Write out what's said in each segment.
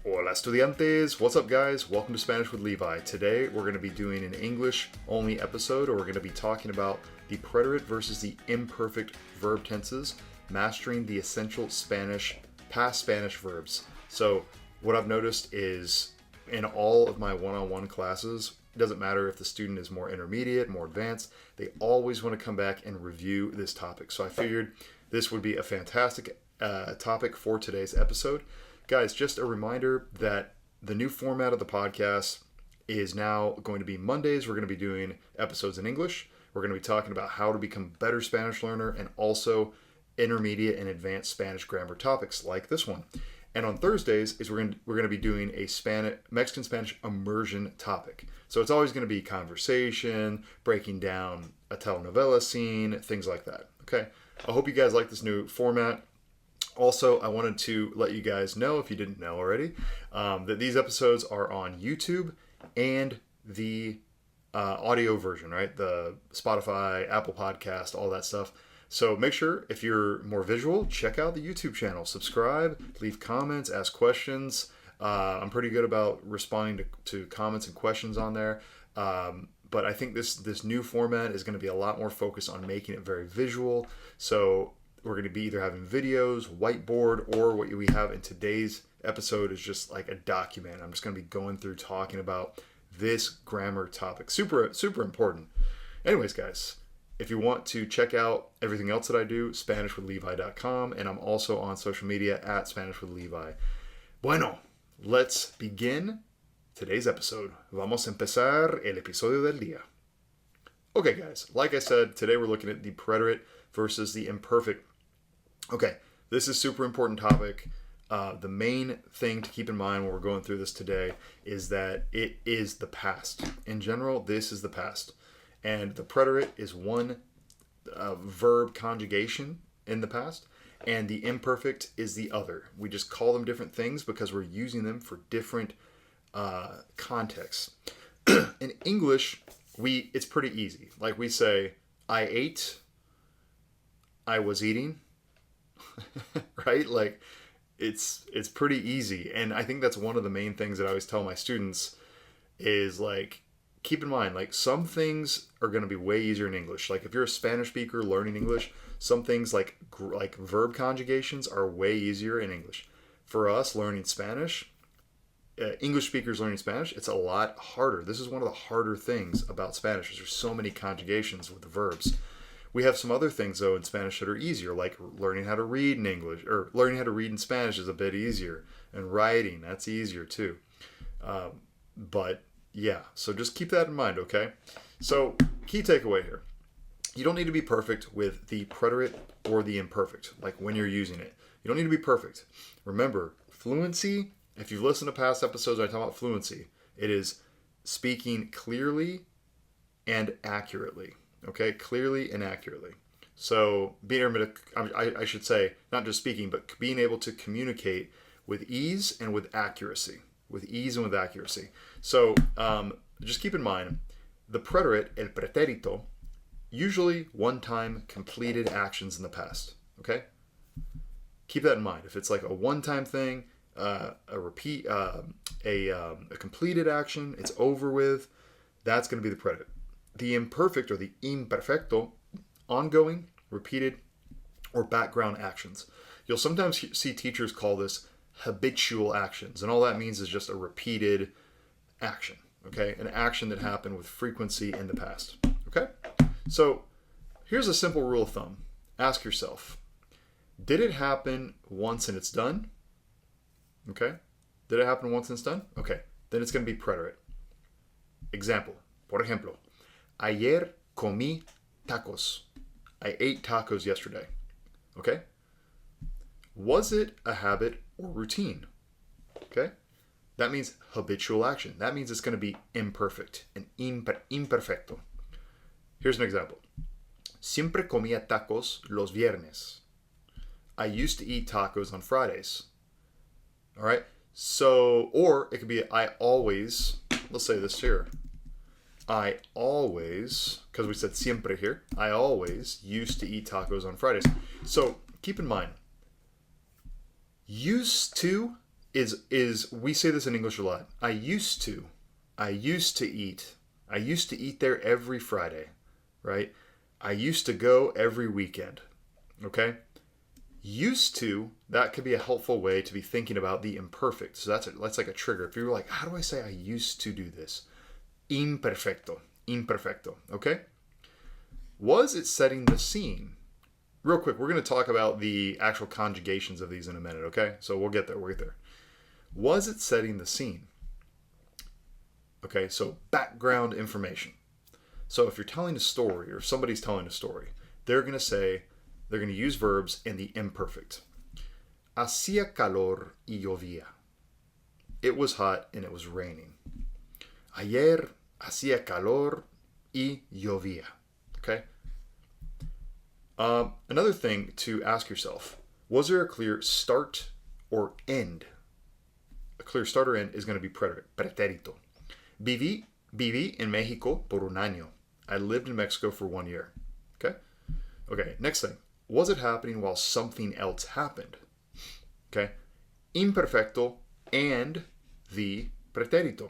Hola estudiantes! What's up guys? Welcome to Spanish with Levi. Today we're going to be doing an English only episode, or we're going to be talking about the preterite versus the imperfect verb tenses, mastering the essential past Spanish verbs. So what I've noticed is in all of my one-on-one classes, it doesn't matter if the student is more intermediate, more advanced, they always want to come back and review this topic. So I figured this would be a fantastic topic for today's episode. Guys, just a reminder that the new format of the podcast is now going to be Mondays. We're going to be doing episodes in English. We're going to be talking about how to become a better Spanish learner and also intermediate and advanced Spanish grammar topics like this one. And on Thursdays is we're going to be doing a Mexican Spanish immersion topic. So it's always going to be conversation, breaking down a telenovela scene, things like that. Okay. I hope you guys like this new format. Also, I wanted to let you guys know, if you didn't know already, that these episodes are on YouTube and the audio version, right? The Spotify, Apple Podcast, all that stuff. So make sure, if you're more visual, check out the YouTube channel. Subscribe, leave comments, ask questions. I'm pretty good about responding to comments and questions on there. But I think this new format is going to be a lot more focused on making it very visual. So we're going to be either having videos, whiteboard, or what we have in today's episode is just like a document. I'm just going to be going through talking about this grammar topic. Super, super important. Anyways, guys, if you want to check out everything else that I do, SpanishWithLevi.com, and I'm also on social media at SpanishWithLevi. Bueno, let's begin today's episode. Vamos a empezar el episodio del día. Okay, guys, like I said, today we're looking at the preterite versus the imperfect. Okay, this is a super important topic. The main thing to keep in mind when we're going through this today is that it is the past. In general, this is the past. And the preterite is one verb conjugation in the past, and the imperfect is the other. We just call them different things because we're using them for different contexts. In English, it's pretty easy. Like we say, I ate, I was eating, right? Like it's pretty easy. And I think that's one of the main things that I always tell my students is like, keep in mind, like some things are going to be way easier in English. Like if you're a Spanish speaker learning English, some things like verb conjugations are way easier in English. For us learning Spanish, English speakers learning Spanish, it's a lot harder. This is one of the harder things about Spanish. There's so many conjugations with the verbs. We have some other things, though, in Spanish that are easier, like learning how to read in English, or learning how to read in Spanish is a bit easier. And writing, that's easier, too. But, yeah, so just keep that in mind, okay? So, key takeaway here. You don't need to be perfect with the preterite or the imperfect, like when you're using it. You don't need to be perfect. Remember, fluency, if you've listened to past episodes where I talk about fluency, it is speaking clearly and accurately. Okay, clearly and accurately. So I should say, not just speaking, but being able to communicate with ease and with accuracy. With ease and with accuracy. So just keep in mind, the preterite, el pretérito, usually one-time completed actions in the past. Okay? Keep that in mind. If it's like a one-time thing, a repeat, a completed action, it's over with, that's going to be the preterite. The imperfect or the imperfecto, ongoing, repeated, or background actions. You'll sometimes see teachers call this habitual actions, and all that means is just a repeated action, okay? An action that happened with frequency in the past, okay? So here's a simple rule of thumb. Ask yourself, did it happen once and it's done? Okay? Did it happen once and it's done? Okay. Then it's going to be preterite. Example, por ejemplo, ayer comí tacos. I ate tacos yesterday. Okay? Was it a habit or routine? Okay? That means habitual action. That means it's going to be imperfect and imperfecto. Here's an example. Siempre comía tacos los viernes. I used to eat tacos on Fridays. All right? So, or it could be I always, let's say this here. I always, because we said siempre here, I always used to eat tacos on Fridays. So keep in mind, used to is we say this in English a lot. I used to eat. I used to eat there every Friday, right? I used to go every weekend. Okay? Used to, that could be a helpful way to be thinking about the imperfect. So that's like a trigger. If you're like, how do I say I used to do this? Imperfecto. Imperfecto. Okay? Was it setting the scene? Real quick, we're going to talk about the actual conjugations of these in a minute, okay? So we'll get there. Was it setting the scene? Okay, so background information. So if you're telling a story or somebody's telling a story, they're going to use verbs in the imperfect. Hacía calor y llovía. It was hot and it was raining. Ayer hacía calor y llovía. Okay? Another thing to ask yourself, was there a clear start or end? A clear start or end is going to be pretérito. Viví en México por un año. I lived in Mexico for 1 year. Okay? Okay, next thing. Was it happening while something else happened? Okay? Imperfecto and the pretérito.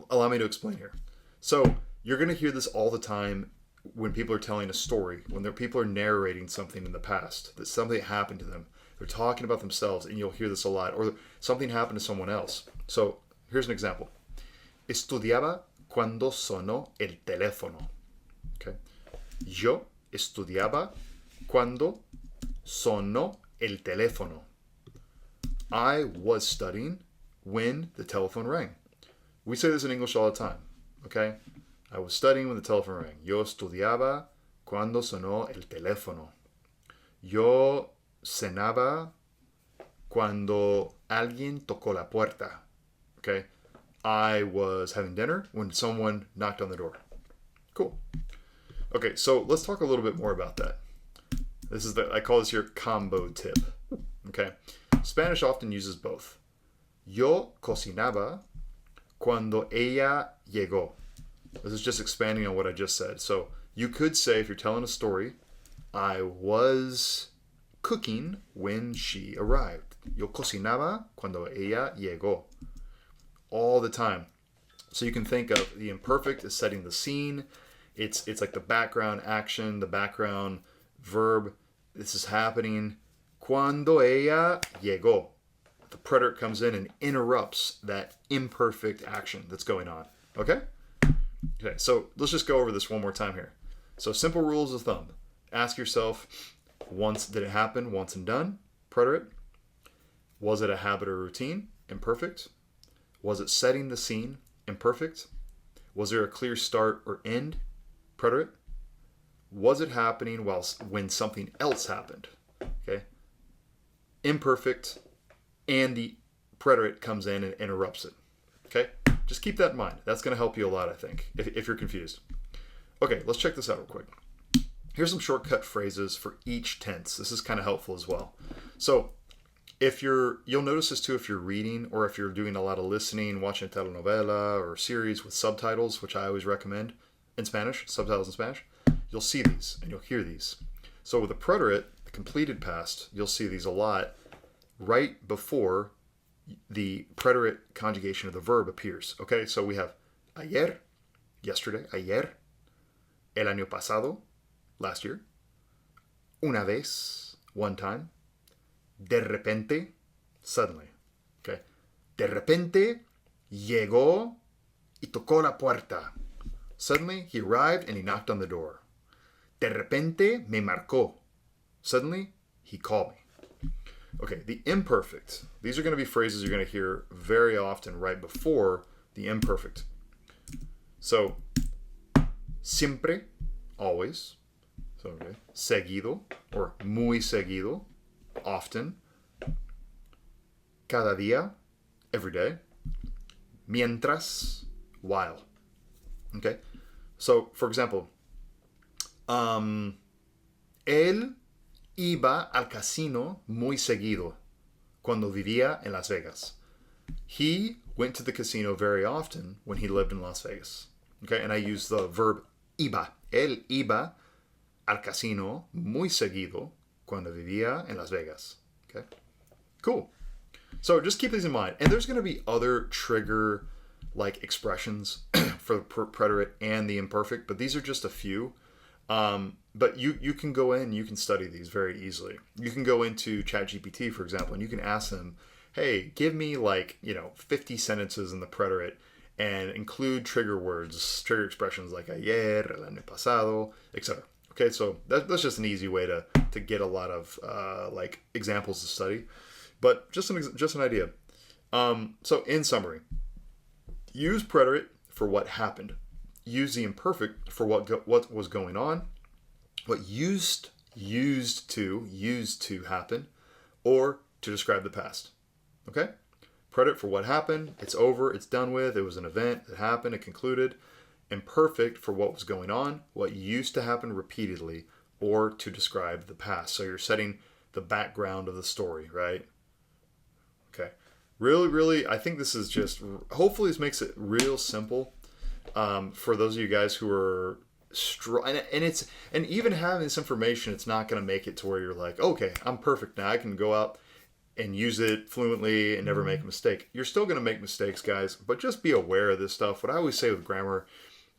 Allow me to explain here. So, you're going to hear this all the time when people are telling a story, when people are narrating something in the past, that something happened to them. They're talking about themselves, and you'll hear this a lot. Or something happened to someone else. So, here's an example. Estudiaba cuando sonó el teléfono. Okay? Yo estudiaba cuando sonó el teléfono. I was studying when the telephone rang. We say this in English all the time. Okay? I was studying when the telephone rang. Yo estudiaba cuando sonó el teléfono. Yo cenaba cuando alguien tocó la puerta. Okay? I was having dinner when someone knocked on the door. Cool. Okay, so let's talk a little bit more about that. I call this your combo tip. Okay? Spanish often uses both. Yo cocinaba cuando ella llegó. This is just expanding on what I just said. So you could say, if you're telling a story, I was cooking when she arrived. Yo cocinaba cuando ella llegó. All the time. So you can think of the imperfect as setting the scene. It's like the background action, the background verb. This is happening. Cuando ella llegó. The preterite comes in and interrupts that imperfect action that's going on. Okay? Okay, so let's just go over this one more time here. So simple rules of thumb. Ask yourself, once did it happen? Once and done. Preterite. Was it a habit or routine? Imperfect. Was it setting the scene? Imperfect. Was there a clear start or end? Preterite. Was it happening when something else happened? Okay. Imperfect, and the preterite comes in and interrupts it. Okay. Just keep that in mind. That's going to help you a lot, I think, if you're confused. Okay, let's check this out real quick. Here's some shortcut phrases for each tense. This is kind of helpful as well. So, you'll notice this too if you're reading or if you're doing a lot of listening, watching a telenovela or series with subtitles, which I always recommend in Spanish, subtitles in Spanish. You'll see these and you'll hear these. So with the preterite, the completed past, you'll see these a lot right before the preterite conjugation of the verb appears. Okay, so we have ayer, yesterday, ayer, el año pasado, last year, una vez, one time, de repente, suddenly. Okay, de repente llegó y tocó la puerta. Suddenly he arrived and he knocked on the door. De repente me marcó. Suddenly he called me. Okay, the imperfect. These are going to be phrases you're going to hear very often right before the imperfect. So, siempre, always. So, okay. Seguido, or muy seguido, often. Cada día, every day. Mientras, while. Okay? So, for example, él iba al casino muy seguido cuando vivía en Las Vegas. He went to the casino very often when he lived in Las Vegas. Okay, and I use the verb iba. Él iba al casino muy seguido cuando vivía en Las Vegas. Okay, cool. So just keep these in mind. And there's going to be other trigger like expressions for the preterite and the imperfect, but these are just a few. But you can go in, you can study these very easily. You can go into ChatGPT, for example, and you can ask them, hey, give me 50 sentences in the preterite and include trigger words, trigger expressions like ayer, el año pasado, etc. Okay, so that's just an easy way to get a lot of examples to study. But just an idea. So in summary, use preterite for what happened. Use the imperfect for what was going on, what used to happen, or to describe the past. Okay? Preterite for what happened, it's over, it's done with, it was an event, it happened, it concluded. Imperfect for what was going on, what used to happen repeatedly, or to describe the past. So you're setting the background of the story, right? Okay. Really, I think this is just, hopefully this makes it real simple for those of you guys who are, and even having this information, it's not going to make it to where you're like, okay, I'm perfect now. I can go out and use it fluently and never make a mistake. You're still going to make mistakes, guys, but just be aware of this stuff. What I always say with grammar,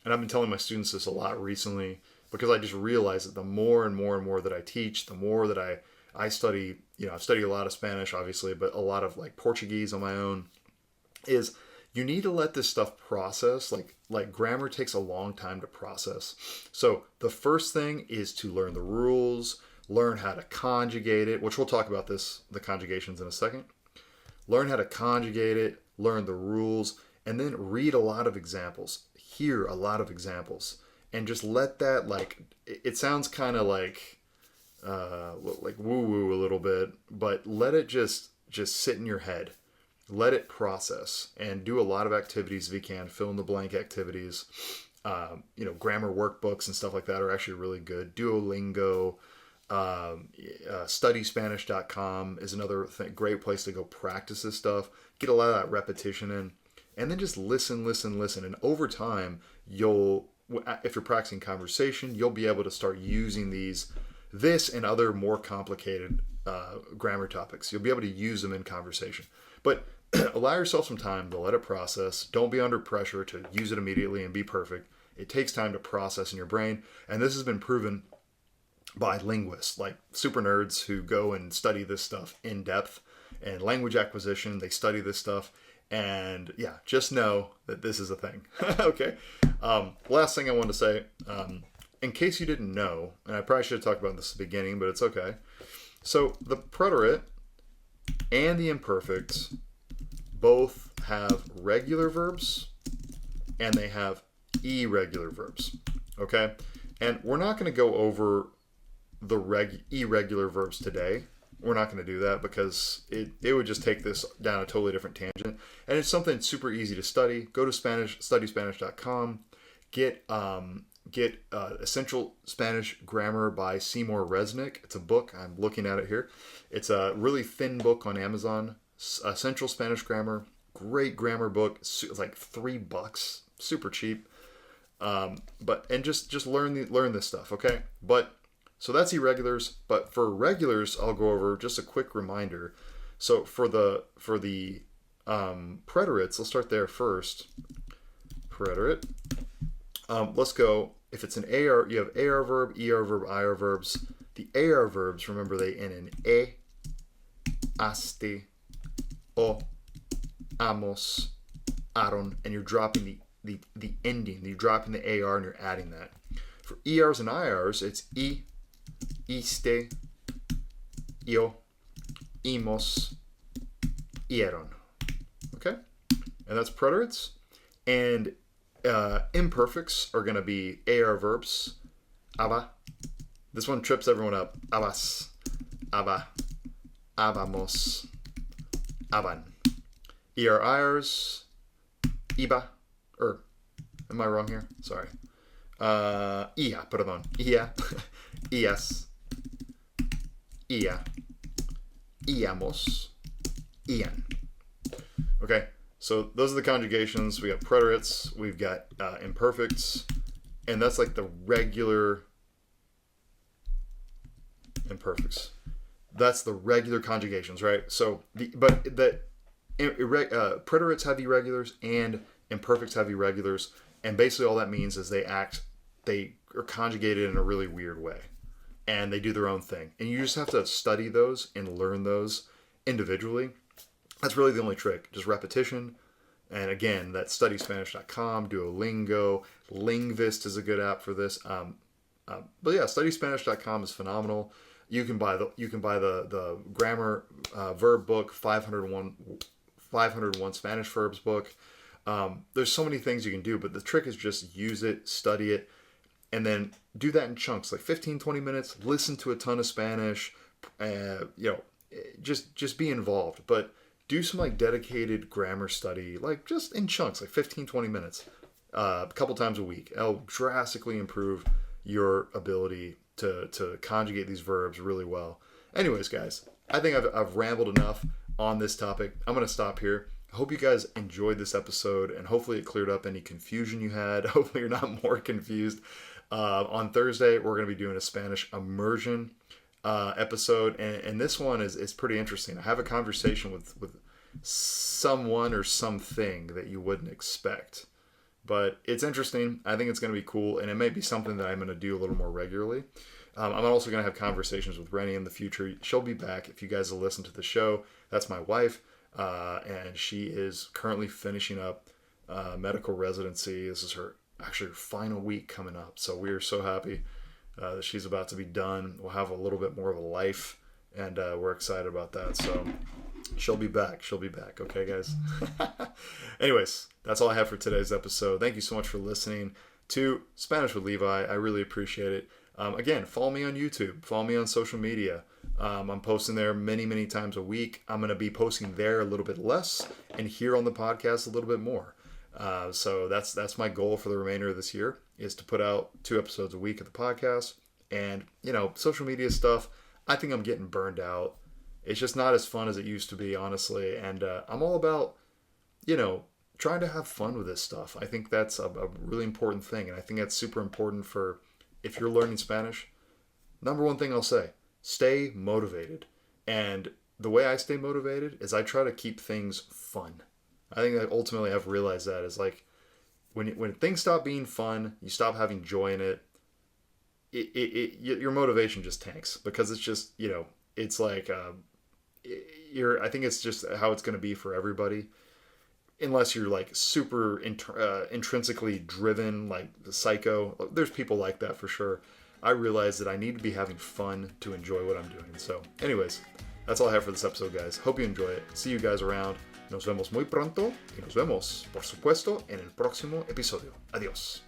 and I've been telling my students this a lot recently, because I just realize that the more and more that I teach, the more that I study, I've studied a lot of Spanish, obviously, but a lot of like Portuguese on my own, is you need to let this stuff process. Like grammar takes a long time to process. So the first thing is to learn the rules, learn how to conjugate it, which we'll talk about the conjugations in a second. Learn how to conjugate it, learn the rules, and then read a lot of examples, hear a lot of examples, and just let that, it sounds kind of like woo-woo a little bit, but let it just sit in your head. Let it process and do a lot of activities if you can, fill in the blank activities. Grammar workbooks and stuff like that are actually really good. Duolingo, studyspanish.com is another great place to go practice this stuff. Get a lot of that repetition in, and then just listen. And over time, if you're practicing conversation, you'll be able to start using this and other more complicated grammar topics. You'll be able to use them in conversation. But allow yourself some time to let it process. Don't be under pressure to use it immediately and be perfect. It takes time to process in your brain. And this has been proven by linguists, like super nerds who go and study this stuff in depth, and language acquisition. They study this stuff. And yeah, just know that this is a thing. Okay. Last thing I want to say, in case you didn't know, and I probably should have talked about this at the beginning, but it's okay. So the preterite and the imperfect both have regular verbs and they have irregular verbs. Okay? And we're not going to go over the irregular verbs today. We're not going to do that because it would just take this down a totally different tangent. And it's something super easy to study. Go to studyspanish.com. Get Essential Spanish Grammar by Seymour Resnick. It's a book. I'm looking at it here. It's a really thin book on Amazon. Essential Spanish Grammar. Great grammar book. It's like $3. Super cheap. Just learn this stuff, okay? So that's irregulars. But for regulars, I'll go over just a quick reminder. So for the preterites, let's start there first. Preterite. Let's go. If it's an AR, you have AR verb, ER verb, IR verbs. The AR verbs, remember, they end in e, aste, o, amos, aron, and you're dropping the ending. You're dropping the AR and you're adding that. For ERs and IRs, it's I, iste, io, imos, ieron. Okay? And that's preterites. And imperfects are going to be AR verbs. Aba. This one trips everyone up. Abas. Aba. Abamos. Aban. ERIRs. Iba. Am I wrong here? Sorry. Ia, perdón. Ia. Ias. Ia. Iamos. Ian. Okay. So those are the conjugations. We got preterites, we've got imperfects, and that's like the regular imperfects. That's the regular conjugations, right? So, preterites have irregulars and imperfects have irregulars, and basically all that means is they are conjugated in a really weird way, and they do their own thing. And you just have to study those and learn those individually. That's really the only trick, just repetition. And again, that's studyspanish.com, Duolingo, Linguist is a good app for this. But yeah, studyspanish.com is phenomenal. You can buy the grammar verb book, 501 Spanish verbs book. There's so many things you can do, but the trick is just use it, study it, and then do that in chunks, like 15, 20 minutes. Listen to a ton of Spanish. Just be involved, but do some like dedicated grammar study, like just in chunks, like 15, 20 minutes, a couple times a week. It'll drastically improve your ability to conjugate these verbs really well. Anyways, guys, I think I've rambled enough on this topic. I'm going to stop here. I hope you guys enjoyed this episode, and hopefully it cleared up any confusion you had. Hopefully you're not more confused. On Thursday, we're going to be doing a Spanish immersion episode, and this one is pretty interesting. I have a conversation with someone or something that you wouldn't expect, but it's interesting. I think it's going to be cool, and it may be something that I'm going to do a little more regularly. I'm also going to have conversations with Rennie in the future. She'll be back. If you guys will listen to the show, that's my wife, and she is currently finishing up medical residency. This is her final week coming up, so we are so happy that she's about to be done. We'll have a little bit more of a life, and we're excited about that. So she'll be back. Okay, guys? Anyways, that's all I have for today's episode. Thank you so much for listening to Spanish with Levi. I really appreciate it. Again, follow me on YouTube. Follow me on social media. I'm posting there many, many times a week. I'm going to be posting there a little bit less, and here on the podcast a little bit more. So that's my goal for the remainder of this year, is to put out 2 episodes a week of the podcast. And, social media stuff, I think I'm getting burned out. It's just not as fun as it used to be, honestly. And I'm all about, trying to have fun with this stuff. I think that's a really important thing. And I think that's super important for if you're learning Spanish. Number one thing I'll say, stay motivated. And the way I stay motivated is I try to keep things fun. I think that ultimately I've realized that is like when things stop being fun, you stop having joy in it, your motivation just tanks, because it's just, it's like, I think it's just how it's going to be for everybody, unless you're like super intrinsically driven, like the psycho. There's people like that for sure. I realize that I need to be having fun to enjoy what I'm doing. So anyways, that's all I have for this episode, guys. Hope you enjoy it. See you guys around. Nos vemos muy pronto y nos vemos, por supuesto, en el próximo episodio. Adiós.